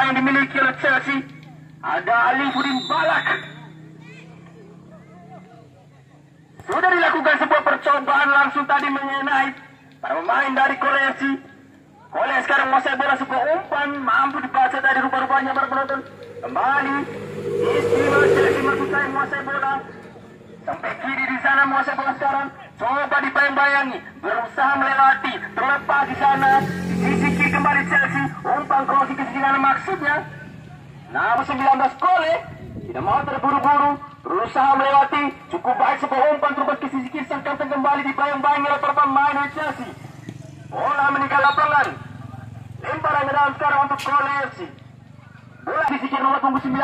yang dimiliki oleh Chelsea. Ada Alifuddin Balak. Sudah dilakukan sebuah percobaan langsung tadi mengenai para pemain dari Korea FC. Korea sekarang menguasai bola, sebuah umpan mampu dibaca tadi rupa-rupanya para penonton. Kembali istimewa Chelsea maksud saya menguasai bola. Sampai kiri di sana menguasai bola sekarang. Coba dibayang-bayangi, berusaha melewati, terlepas di sana. Di sisi kiri kembali Chelsea, umpan crossing ke sisi kanan maksudnya. Namun 19 Kole tidak mau terburu-buru, berusaha melewati. Cukup baik sebuah umpan terubah ke sisi kiri, sang kapten kembali dibayang-bayangi oleh para pemain dari Chelsea. Bola meninggal lapangan. Lemparan ke dalam sekarang untuk Kole FC. Bola di sisi kiri nomor punggung 19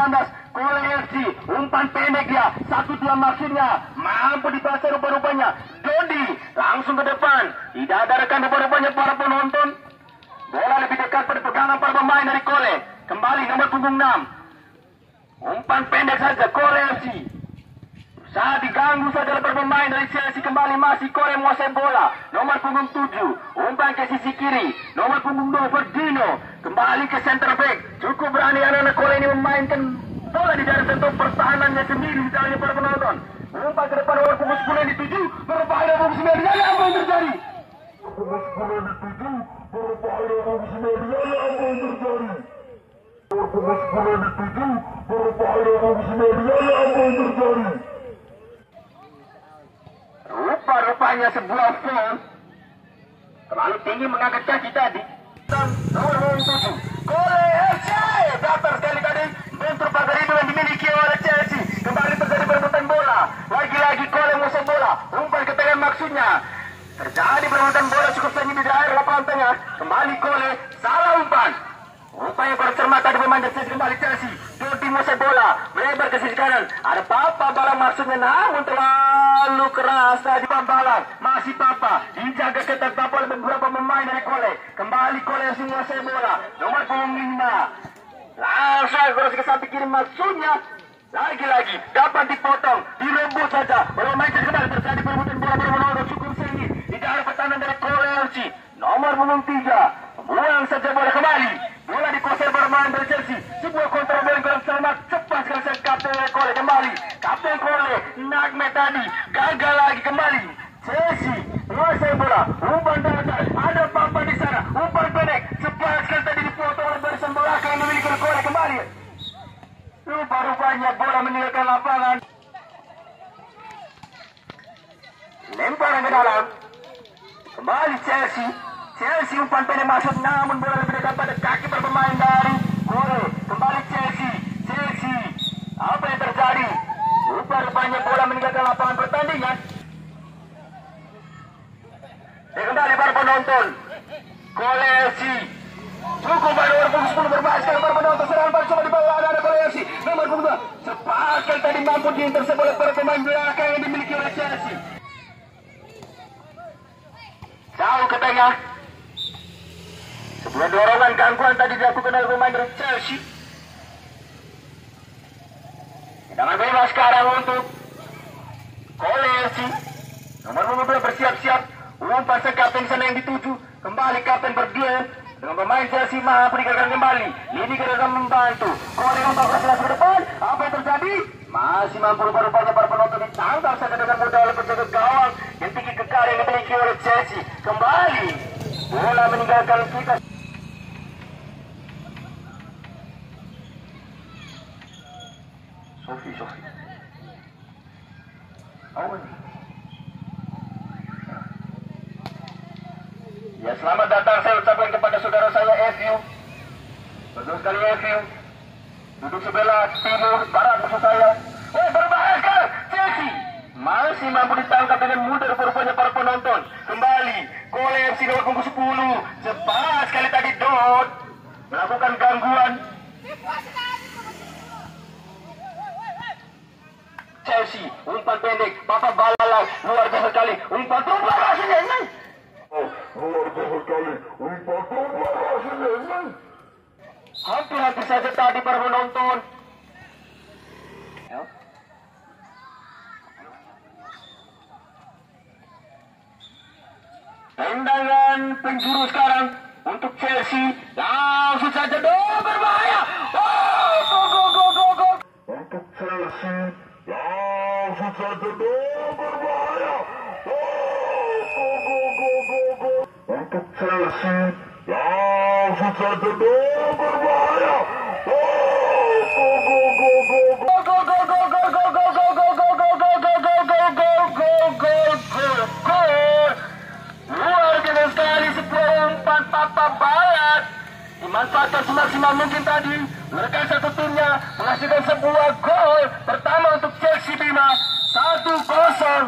Kole FC. Umpan pendek dia, 1-2 maksudnya. Mampu dibaca rupa-rupanya. Dodi langsung ke depan. Tidak ada rekan rupa-rupanya para penonton. Bola lebih dekat pada pegangan para pemain dari Kole. Kembali nomor punggung 6. Umpan pendek saja Kole FC. Saat diganggu saja oleh pemain dari Chelsea, kembali masih Kole menguasai bola. Nomor punggung 7. Umpan ke sisi kiri. Nomor punggung 2 Verdino. Kembali ke center back. Cukup berani anak-anak Kole ini memainkan bola di dalam bentuk pertahanannya sendiri di dalamnya para penonton. Umpan ke depan nomor punggung 10 yang dituju. Berbahaya nomor 9. Apa yang terjadi? Punggung 10 yang dituju. Berbahaya nomor 9. Apa yang terjadi? Punggung 10 yang dituju. Berbahaya nomor 9. Apa yang terjadi? Rupa-rupanya sebuah foul. Terlalu tinggi mengangkat kaki tadi. Nomor 7 Kole FC. Datar sekali tadi. Bentur pagar itu yang dimiliki oleh Chelsea. Kembali terjadi perebutan bola. Lagi-lagi Kole menguasai bola. Umpan ke tengah maksudnya. Terjadi perebutan bola cukup tinggi di daerah lapangan tengah. Kembali Kole. Salah umpan. Umpan yang cermat tadi pemain dari Chelsea. Kembali Chelsea. Dodi menguasai bola. Melebar ke sisi kanan. Ada Papa Balang maksudnya. Namun terlalu keras tadi Balang. Masih Papa. Dijaga ketat Papa oleh beberapa pemain dari Kole. Kembali Kole yang menguasai bola. Nomor punggung 5. Langsung cross ke samping kiri maksudnya. Lagi-lagi dapat dipotong. Direbut saja. Bermain kembali terjadi perebutan bola bermenolak cukup tinggi. Di daerah pertahanan dari Kole FC. Nomor punggung 3. Buang saja bola kembali. Bola dikuasai bermain dari Chelsea. Sebuah kontra bola yang kurang selamat. Cepat sekali sang kapten Kole kembali. Kapten Kole Nagme tadi gagal lagi kembali. Chelsea menguasai bola. Umpan datar. Ada Papa di sana. Umpan pendek. Cepat sekali tadi dipotong oleh barisan bola yang memiliki Kole kembali. Rupa-rupanya bola meninggalkan lapangan. Lemparan ke dalam. Kembali Chelsea. Chelsea umpan pendek masuk, namun bola lebih dekat pada kaki berpemain dari Kole. Kembali Chelsea. Chelsea. Apa yang terjadi? Rupa-rupanya bola meninggalkan lapangan pertandingan. Kembali para penonton. Kole FC. Cukup baik nomor punggung 10 berbahaya sekali para penonton. Serangan balik coba di bawah ada Kole FC. Nomor punggung 2. Cepat sekali tadi mampu diintersep oleh para pemain belakang yang dimiliki oleh Chelsea. Jauh ke tengah. Sebuah dorongan gangguan tadi dilakukan oleh pemain dari Chelsea. Tendangan bebas sekarang untuk Kole FC. Nomor 12 bersiap-siap. Umpan sang kapten sana yang dituju. Kembali kapten berduel dengan pemain Chelsea mampu digagalkan kembali. Ini gagal membantu. Kole umpan keras ke depan. Apa yang terjadi? Masih mampu rupa-rupanya para penonton ditangkap saja dengan mudah oleh penjaga gawang yang tinggi kekar yang dimiliki oleh Chelsea. Kembali bola meninggalkan kita. Sofi. Awan. Ya, selamat datang saya ucapkan kepada saudara saya FU. Betul sekali FU. Duduk sebelah timur barat maksud saya. Berbahaya sekali Chelsea. Masih mampu ditangkap dengan mudah rupa-rupanya para penonton. Kembali Kole FC nomor punggung 10. Cepat sekali tadi Dot melakukan gangguan. Chelsea umpan pendek. Papa Balalang luar biasa sekali. Umpan terubah rasanya ini. Luar biasa sekali. Umpan terubah rasanya ini. Hampir saja tadi para penonton. Tendangan penjuru sekarang untuk Chelsea. Langsung saja dong berbahaya. Oh, go go go go go. Untuk Chelsea. Langsung saja dong berbahaya. Oh, go go go go go. Untuk Chelsea. Langsung saja dong berbahaya. Oh, go go go go go. Go go go go go go go go go go go go go go go go go go go. Luar biasa sekali sebuah umpan Papa Balat. Dimanfaatkan semaksimal mungkin tadi. Mereka satu timnya menghasilkan sebuah gol pertama untuk Chelsea Bima. 1-0.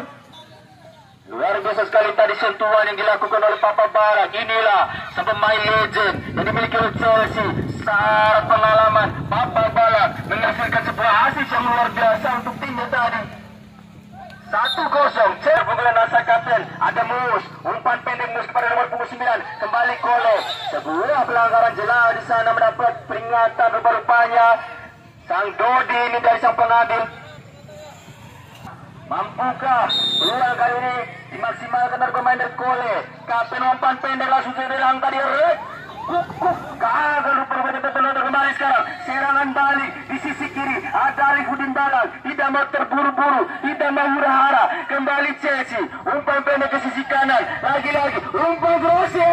Luar biasa sekali tadi sentuhan yang dilakukan oleh Papa Balat. Inilah sang pemain legend yang dimiliki oleh Chelsea. Syarat pengalaman Papa Balat menghasilkan sebuah hasil yang luar biasa untuk timnya tadi. 1-0. Cer pukulan asal kapten ada Mus. Umpan pendek Mus kepada nomor punggung 9. Kembali Kole. Sebuah pelanggaran jelas di sana mendapat peringatan rupa-rupanya. Sang Dodi ini dari sang pengambil. Mampukah peluang kali ini dimaksimalkan dari pemain dari Kole. Kapten umpan pendek langsung saja diangkat dia. Kukuk gagal rupa-rupanya penonton kembali sekarang. Serangan balik di sisi kiri ada Alifudin Balal. Tidak mau terburu-buru, tidak mau hura-hara. Kembali Chelsea. Umpan pendek ke sisi kanan. Lagi-lagi umpan Grossi.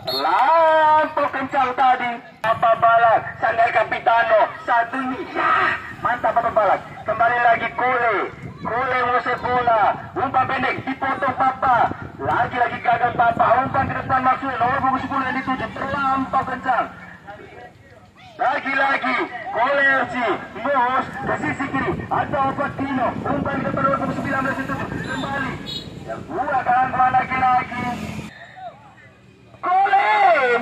Terlampau kencang tadi. Papa Balak, sang El Capitano. Satunya, ya, mantap Papa Balak. Kembali lagi Kole. Kole mengusir bola. Umpan pendek dipotong Papa. Lagi-lagi gagal Papa. Umpan ke depan maksudnya nomor punggung 10 yang dituju. Terlampau kencang. Lagi-lagi Kole FC. Mus ke sisi kiri. Ada Opatino. Umpan ke depan nomor punggung 19 dituju. Kembali. Yang buah gangguan lagi-lagi. Kole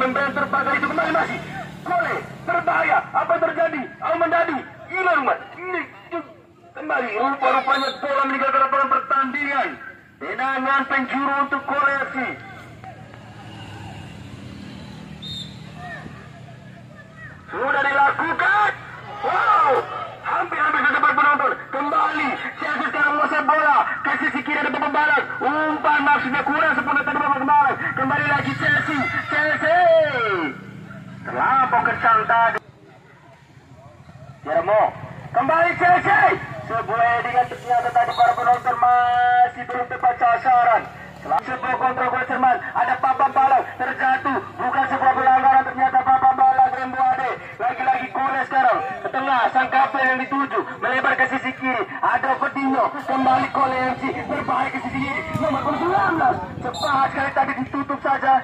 membentur pagar itu kembali masih. Kole berbahaya. Apa yang terjadi? Al-Mandadi. Gila rumah. Ini kembali. Rupa-rupanya bola meninggalkan lapangan pertandingan. Tendangan penjuru untuk Kole FC. Sudah dilakukan. Wow. Hampir-hampir ke depan penonton. Kembali. Chelsea sekarang menguasai bola. Ke sisi kiri ada pembalas. Umpan maksudnya kurang sempurna tadi babak kemarin. Kembali lagi Chelsea. Chelsea. Terlampau kencang tadi. Jeremo. Kembali Chelsea. Sebuah headingan ternyata tadi para penonton masih belum tepat sasaran. Sebuah kontrol gol cermat. Ada Papa Balang terjatuh. Bukan sebuah pelanggaran ternyata Papa Balang Remboade. Lagi-lagi Kole sekarang. Ke tengah sang kapten yang dituju. Melebar ke sisi kiri. Ada Ferdinand. Kembali Kole FC. Berbahaya ke sisi kiri. Nomor 19. Cepat sekali tadi ditutup saja.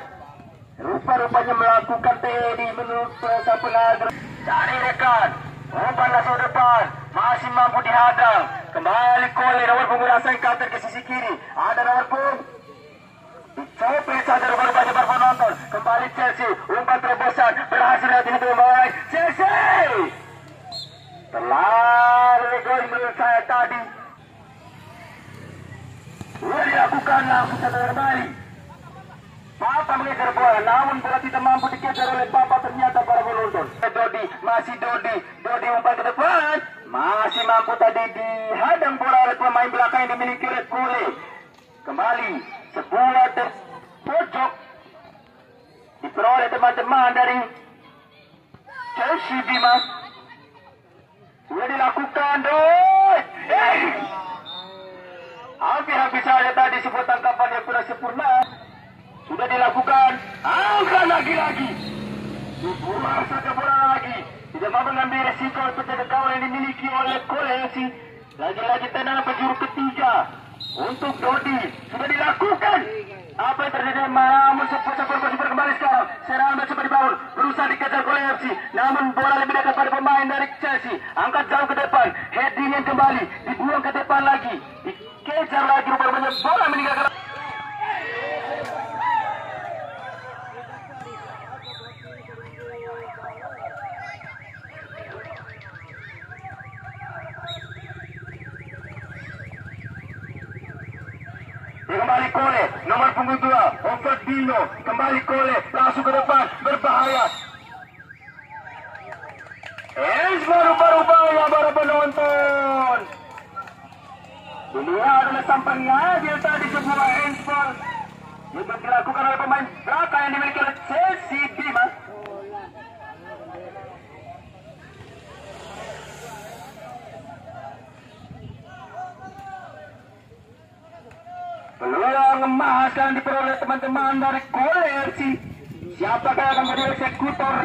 Rupa-rupanya melakukan TD menurut sang pengatur. Cari rekan. Umpan langsung depan. Masih mampu dihadang. Kembali Kole nomor punggung sang kapten ke sisi kiri. Ada nomor punggung. Dicopet saja rupa-rupanya para penonton. Kembali Chelsea. Umpan terobosan. Berhasil hati itu membawa Chelsea. Terlalu egois menurut saya tadi. Sudah dilakukan langsung saja kembali. Papa mengejar bola, namun bola tidak mampu dikejar oleh Papa ternyata para penonton. Dodi, masih Dodi. Dodi umpan ke depan. Masih mampu tadi dihadang bola oleh pemain belakang yang dimiliki oleh Kole. Kembali, sebuah pojok diperoleh teman-teman dari Chelsea Bima. Sudah dilakukan, Doi. Hampir-hampir saja tadi sebuah tangkapan yang kurang sempurna. Sudah dilakukan. Angkat lagi-lagi. Dibuang saja bola lagi. Tidak mau mengambil resiko untuk jaga gawang yang dimiliki oleh Kole FC. Lagi-lagi tendangan penjuru ketiga untuk Dodi. Sudah dilakukan. Apa yang terjadi? Namun sebuah masih berkembali sekarang. Serangan mencoba dibangun. Berusaha dikejar Kole FC. Namun bola lebih dekat pada pemain dari Chelsea. Angkat jauh ke depan. Headingnya kembali. Dibuang ke depan lagi. Dikejar lagi. Rupanya bola meninggalkan. Kembali Kole, nomor punggung 2, Ferdinand. Kembali Kole, langsung ke depan, berbahaya. Baru-baru para penonton. Dunia adalah sampai ngadil tadi sebuah handball. Yang dilakukan oleh pemain belakang yang dimiliki oleh Chelsea Bima. Peluang emas akan diperoleh teman-teman dari Kolersi. Siapakah yang akan menjadi eksekutor?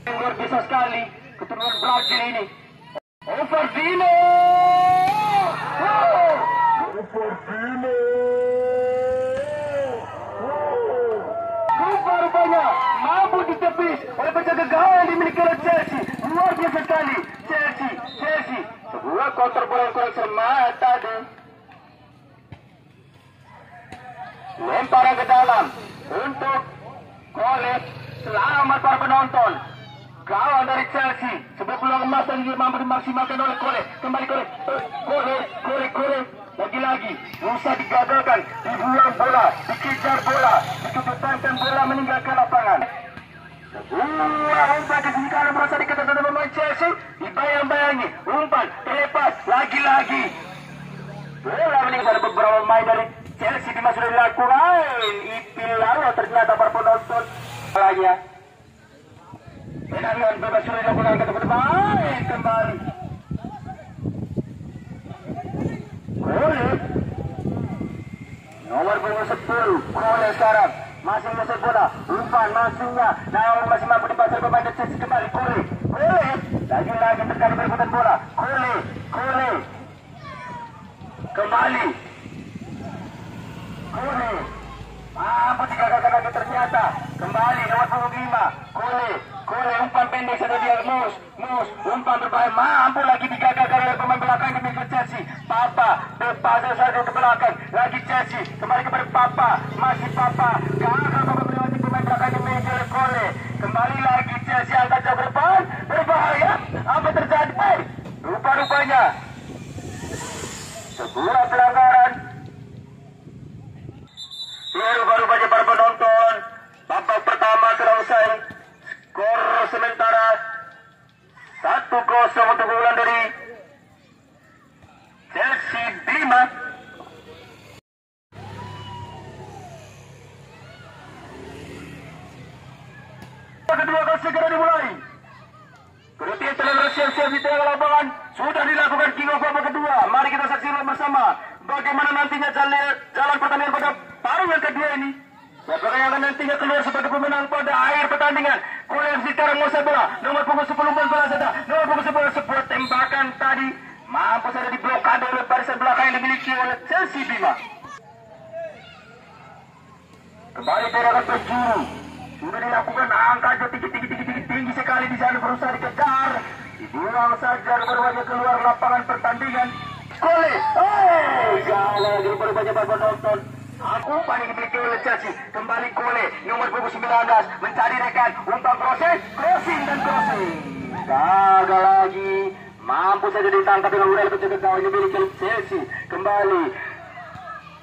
Luar biasa sekali keturunan Brazil ini. Overdino! Overdino! Rupanya mampu ditepis oleh penjaga gawang yang dimiliki oleh Chelsea. Luar biasa sekali. Chelsea. Sebuah counter bola yang kurang cermat tadi. Lemparan ke dalam untuk Kole. Selamat para penonton. Gawang dari Chelsea. Sebuah peluang emas dan mampu dimaksimalkan oleh Kole. Kembali Kole. Lagi-lagi, bisa digagalkan, dibuang bola, dikejar bola, diketepankan bola meninggalkan lapangan. Sebuah umpan ke sisi kanan merasa diketatkan pemain Chelsea, dibayang-bayangi, umpan, terlepas, lagi-lagi. Bola meninggalkan beberapa pemain dari Chelsea Bima sudah dilakukan, ipil lalu ternyata para penonton. Lagi ya. Tendangan bebas sudah dilakukan ke depan, kembali. Kole nomor punggung 10 Kole sekarang masih menguasai bola, umpan masuknya, namun masih mampu dibaca pemain Chelsea. Kembali Kole lagi-lagi terkali berebutan bola. Kole kembali Kole mampu digagalkan lagi ternyata. Kembali nomor punggung 5 Kole umpan pendek saja dia. Mus umpan berbahaya, mampu lagi digagalkan oleh pemain belakang di milik Chelsea. Papa berpasang saja ke belakang, lagi Chelsea kembali kepada Papa, masih Papa gagal melewati pemain belakang di milik oleh Kole. Kembali lagi Chelsea angkat jauh ke depan, berbahaya. Apa terjadi? Rupa-rupanya sebuah pelanggaran. Ya, rupa-rupanya para penonton, babak pertama telah usai. Skor sementara 1-0 untuk keunggulan dari Chelsea Bima. Kedua akan segera dimulai. Kedua tim telah bersiap-siap di tengah lapangan. Sudah dilakukan king of babak kedua. Mari kita saksikan bersama bagaimana nantinya jalan pertandingan pada paruh yang kedua ini. Siapakah yang akan nantinya keluar sebagai pemenang pada akhir pertandingan? Kolersi sekarang menguasai bola. Nomor punggung 10 bola saja. Nomor punggung 10 sebuah tembakan tadi mampu saja diblokade oleh barisan belakang yang dimiliki oleh Chelsea Bima. Kembali serangan penjuru. Sudah dilakukan angka tinggi sekali di sana, berusaha dikejar. Dibuang saja berubahnya keluar lapangan pertandingan. Kole. Jalan lagi berubahnya penonton. Umpan yang dimiliki oleh Chelsea. Kembali Kole nomor punggung 19 mencari rekan, umpan crossing. Gagal lagi. Mampu saja ditangkap dengan mudah penjaga gawang yang dimiliki oleh Chelsea. Kembali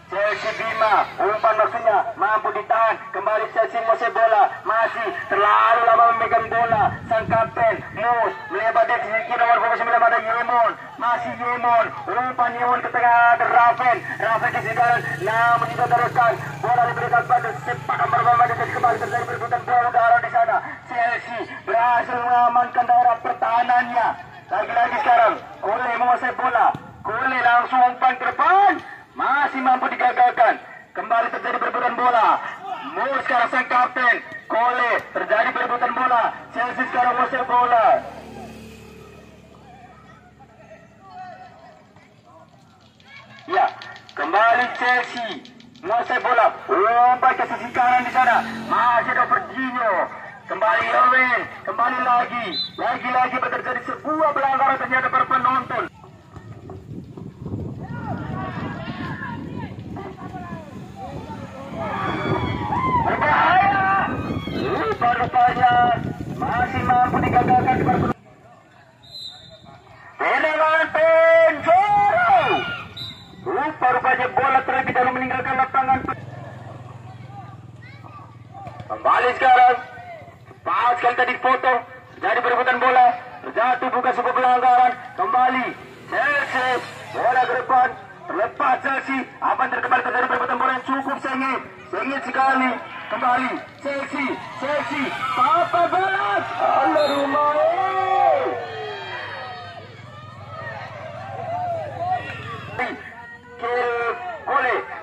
Chelsea Bima, umpan maksudnya mampu ditahan. Kembali Chelsea menguasai bola, masih terlalu lama memegang bola. Sang kapten Mus melebar dari sisi kiri nomor punggung 9 ada Yemon. Masih Yemon, umpan Yemon ke tengah ada Raven ke sisi kanan, namun tidak teruskan. Bola diberikan pada sepak nomor pemain Chelsea. Kembali terjadi perebutan bola udara di sana. Chelsea berhasil mengamankan daerah pertahanannya. Lagi-lagi sekarang Kole menguasai bola. Kole langsung umpan ke depan, masih mampu digagalkan. Kembali terjadi perebutan bola. Mus sekarang sang kapten. Kole terjadi perebutan bola. Chelsea sekarang menguasai bola. Ya, kembali Chelsea menguasai bola. Umpan ke sisi kanan di sana. Masih ada Virginio. Kembali Owen. Kembali lagi terjadi sebuah pelanggaran ternyata para penonton. Berbahaya. Rupa-rupanya masih mampu digagalkan di perpuluhan. Tendangan penjuru. Rupa-rupanya bola terlebih dahulu meninggalkan lapangan. Kembali sekarang Pas sekali tadi foto. Jadi perebutan bola. Terjatuh bukan sebuah pelanggaran. Kembali. Chelsea. Bola ke depan. Terlepas Chelsea. Apa yang terkembali terjadi perebutan bola yang cukup sengit. Sengit sekali. Kembali. Chelsea. Papa balas. Allah rumah.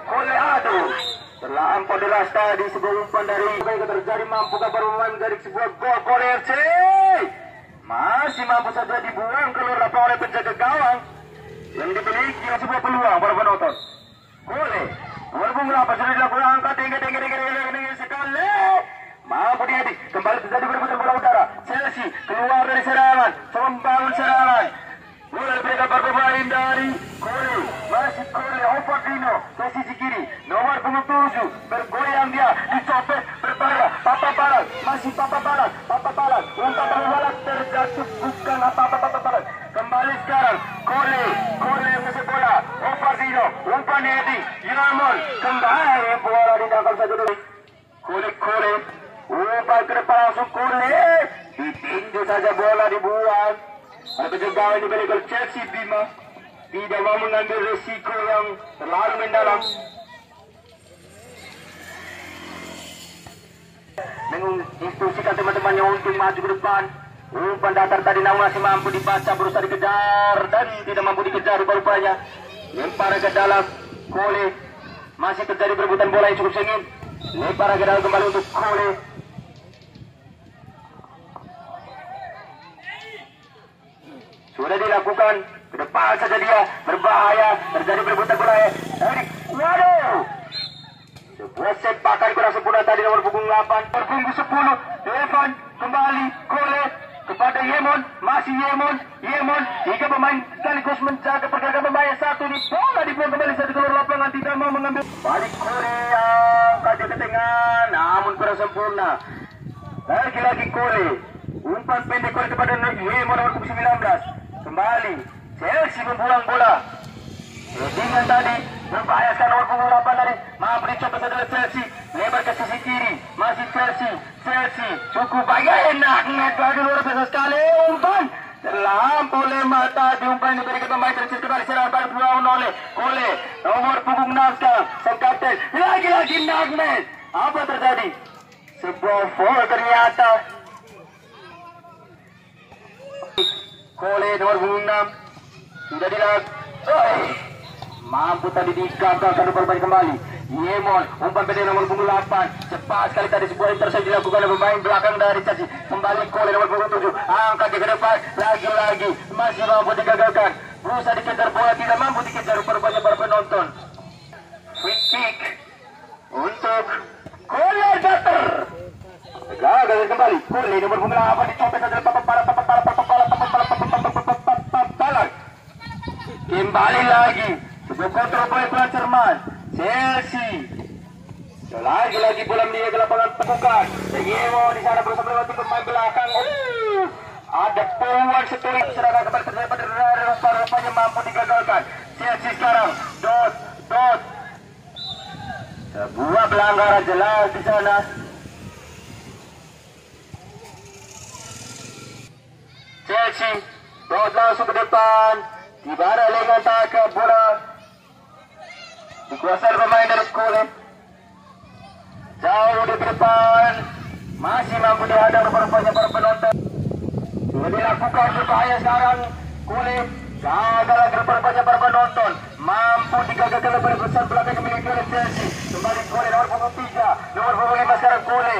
Kole aduh. Terlampau deras tadi sebuah umpan dari terjadi mampukah bermain dari sebuah gol RC. Masih mampu saja dibuang keluar lapangan oleh penjaga gawang yang dimiliki sebuah peluang para penonton. Kole walaupun berapa sudah dilakukan angkat tinggi sekali. Mampu diedit kembali terjadi perebutan bola udara. Chelsea keluar dari serangan, membangun serangan. Bola diberikan para pemain dari Kole. Masih Kole, Ovardino, ke sisi kiri. Nomor 7, bergoyang dia, dicopet, berbahaya. Papa Balas, masih Papa Balas. Umpan terbalas, terjatuh, bukan apa-apa Balas. Kembali sekarang, Kole yang ngasih bola. Ovardino, umpan Edi, Yamon, kembali bola didangkal saja dulu. Kole, umpan ke depan langsung Kole. Ditinju saja bola dibuang. Ada penjagaan yang dibalik oleh Chelsea Bima. Tidak mau mengambil resiko yang terlalu mendalam. Menginstruksikan teman-temannya untuk maju ke depan. Umpan datar tadi namun masih mampu dibaca, berusaha dikejar dan tidak mampu dikejar rupa-rupanya. Lempar ke dalam Kole. Masih terjadi perebutan bola yang cukup sengit. Lempar ke dalam kembali untuk Kole. Sudah dilakukan, ke depan saja dia, berbahaya, terjadi perebutan bola. Waduh! Sebuah sepakan kurang sempurna tadi nomor punggung 8, nomor punggung 10, Evan, kembali, Kole, kepada Yemon, masih Yemon, 3 pemain sekaligus menjaga pergerakan pemain satu di bola dibuang kembali satu keluar lapangan, tidak mau mengambil. Balik Kole yang kaki ke tengah, namun kurang sempurna. Lagi-lagi Kole, umpan pendek Kole kepada Yemon nomor punggung 19. Kembali, Chelsea membuang bola. Headingan tadi, berbahaya sekarang nomor punggung 8 tadi. Mampu dicoba saja Chelsea, lebar ke sisi kiri. Masih Chelsea, cukup bahaya, enak lagi luar biasa sekali. Umpan, terlampau lemah tadi. Umpan diberikan pemain Chelsea kembali serangan baru dilawan oleh Kole. Nomor punggung 6 sekarang, sang kapten. Lagi-lagi Nagmes. Apa terjadi? Sebuah foul ternyata. Kole nomor punggung 6 sudah dilakukan. Mampu tadi digagalkan bermain kembali. Yemon, umpan pendek nomor punggung 8. Cepat sekali tadi sebuah intercept dilakukan oleh pemain belakang dari Chelsea. Kembali Kole nomor punggung 7. Angkat ke depan. Lagi-lagi masih mampu digagalkan. Berusaha dikejar bola, tidak mampu dikejar rupanya para penonton. Free kick untuk Kole Dater. Gagal kembali. Kole nomor punggung 8 dicopet adalah kembali lagi. Sebuah kontrol bola pelan cermat. Chelsea. Lagi-lagi bola dia ke lapangan bukan. Yemo di sana berusaha melewati pemain belakang. Ada peluang setuju serangan kembali terjadi pada rupa-rupanya mampu digagalkan. Chelsea sekarang. Dot. Sebuah pelanggaran jelas di sana. Chelsea. Dot langsung ke depan. Di mana lengan tangkap bola dikuasai pemain dari Kole. Jauh di depan, masih mampu dihadang rupa-rupanya para penonton. Sudah dilakukan berbahaya sekarang Kole. Gagal lagi rupa-rupanya para penonton. Mampu digagalkan oleh besar belakang yang dimiliki oleh Chelsea. Kembali Kole nomor punggung 3, nomor punggung 5 sekarang Kole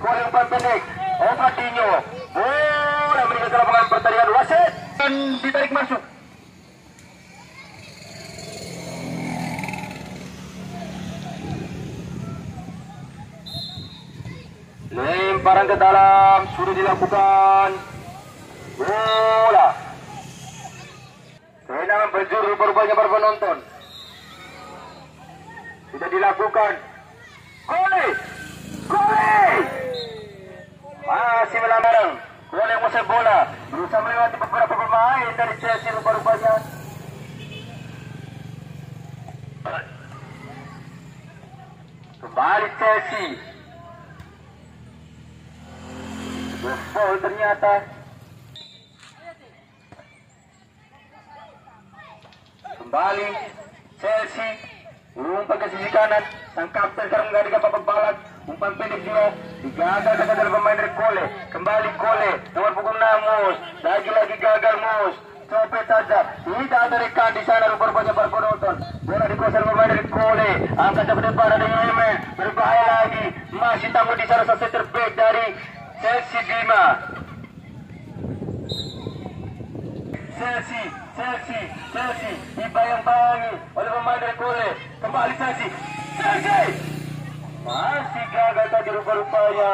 umpan pendek. Ovardino, bola berikan ke lapangan pertandingan wasit dan ditarik masuk. Lemparan ke dalam sudah dilakukan. Bola. Tendangan penjuru rupa-rupanya para penonton. Sudah dilakukan. Kole. Masih melambarang. Kole yang menguasai bola. Berusaha melewati beberapa pemain dari Chelsea rupa-rupanya. Kembali Chelsea. Foul ternyata. Kembali Chelsea umpan ke sisi kanan. Sang kapten sekarang menggantikan papan balak. Umpan pendek juga digagal dari pemain dari Kole. Kembali Kole nomor punggung 6 Mus. Lagi-lagi gagal Mus. Copet saja. Tidak ada rekan di sana rupanya para penonton. Bola dikuasai pemain dari Kole. Angkat ke depan ada Yemen. Berbahaya lagi. Masih tangguh di sana center back dari Chelsea Bima. Chelsea dibayang-bayangi oleh pemain dari Kole. Kembali Chelsea masih gagal tadi rupa-rupanya.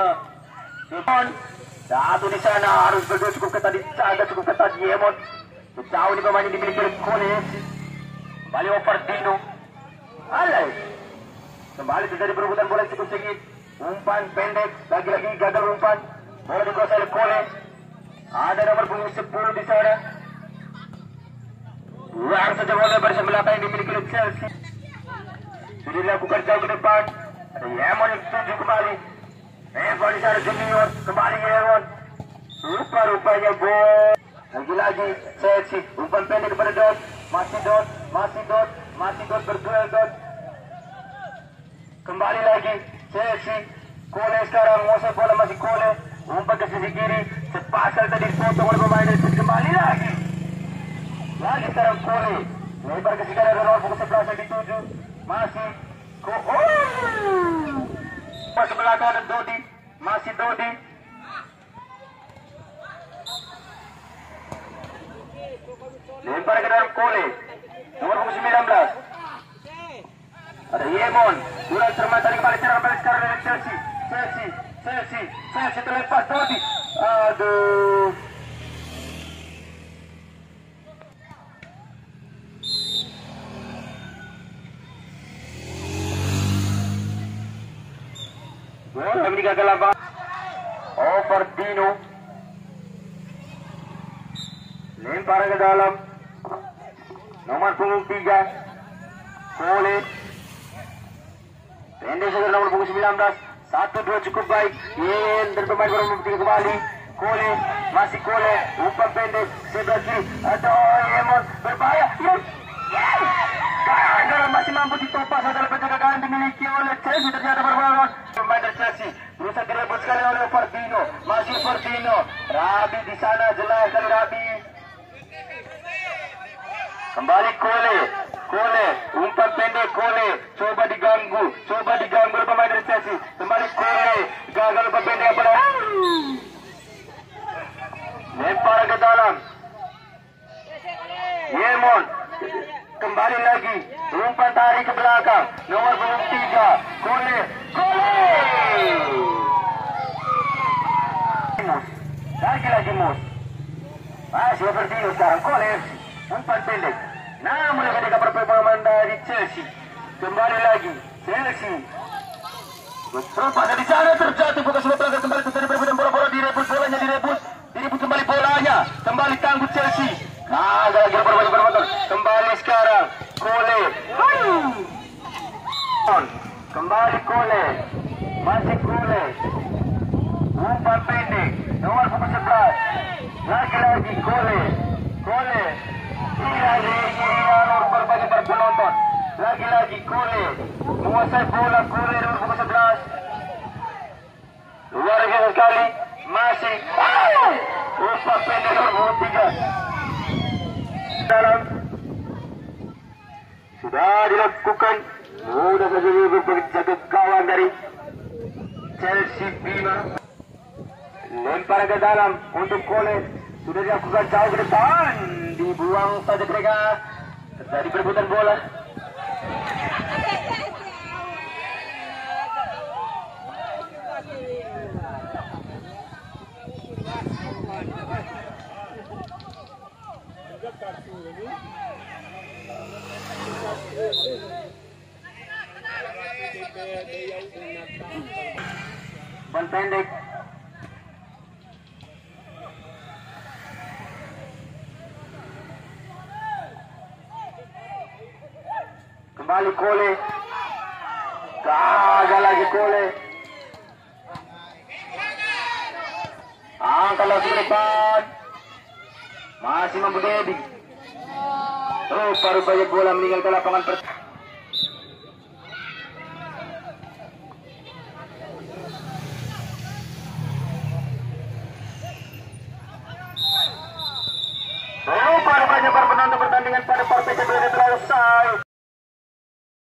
Satu di sana harus berdua cukup ketat, dijaga cukup ketat Yemon. Jauh di pemain yang dimiliki oleh Kole. Kembali Overdino. Alay. Kembali terjadi perebutan bola cukup sengit. Umpan pendek, lagi-lagi gagal umpan. Bola dikuasai oleh Kole. Ada nomor punggung 10 di sana. Buang saja bola bersama belakang yang dimiliki oleh Chelsea. Sudah dilakukan jauh ke depan. Ada Yemon yang tuju kembali. Evan di sana junior. Kembali Yemon. Rupa-rupanya gol. Lagi-lagi Chelsea. Umpan pendek kepada Dot. Masih Dot berduel Dot. Kembali lagi Chelsea. Kole sekarang menguasai bola, masih Kole. Umpan ke sisi kiri. Sepasal tadi dipotong oleh pemain dari Chelsea. Kembali lagi sekarang Kole. Lebar ke sisi kanan ada nomor punggung 11 yang dituju. Masih sebelah kanan Dodi. Masih Dodi. Lempar ke dalam Kole. Nomor punggung 19. Ada Yemon. Kurang cermat tadi kembali sekarang dari Chelsea. Chelsea terlepas Dodi. Aduh. Bola meninggalkan lapangan. Overdino. Lempar ke dalam. Nomor punggung 3. Kole. Pendek saja nomor punggung 19. 1-2 cukup baik. Dan pemain baru mempertiga kembali. Kole. Masih Kole. Umpan pendek. Sebelah kiri. Aduh, Yemon. Berbahaya. Gagal masih mampu ditopas adalah penjagaan dimiliki oleh Chelsea. Ternyata berbahaya. Pemain dari Chelsea berusaha direbut sekali oleh Overdino. Masih Overdino. Rabi di sana jelas dari Rabi. Kembali Kole. Umpan pendek Kole. Coba diganggu oleh pemain dari Chelsea. Kembali Kole. Gagal umpan pendek apa lagi? Lempar ke dalam. Yemon. Kembali lagi. Umpan tarik ke belakang. Nomor punggung 3. Kole. Lagi Mus. Masih Overdino sekarang. Kole. Umpan pendek. Namun ketika perpemain dari Chelsea. Kembali lagi. Chelsea. Terlepas dari sana terjatuh. Bukan sebuah pelanggar kembali terjadi perebutan bola-bola. Direbut kembali bolanya. Kembali tangguh Chelsea. Gagal lagi berbentuk. Kembali sekarang Kole. Kembali Kole. Masih Kole. Umpan pendek. Nomor punggung 11. Lagi Kole. Nomor berbagai penonton. Lagi Kole. Menguasai bola Kole nomor punggung 11. Luar biasa sekali. Masih umpan pendek nomor punggung 3. Dalam sudah dilakukan mudah saja berjaga kawan dari Chelsea Bima. Lempar ke dalam untuk Kole. Sudah dilakukan jauh ke depan. Dibuang saja mereka. Terjadi perebutan bola. Ban pendek. Kembali Kole. Gagal lagi Kole. Dilangsungkan langsung ke depan. Masih mampu Dedi. Rupa-rupanya bola meninggalkan lapangan Rupa-rupanya para penonton pertandingan pada partai kedua telah selesai.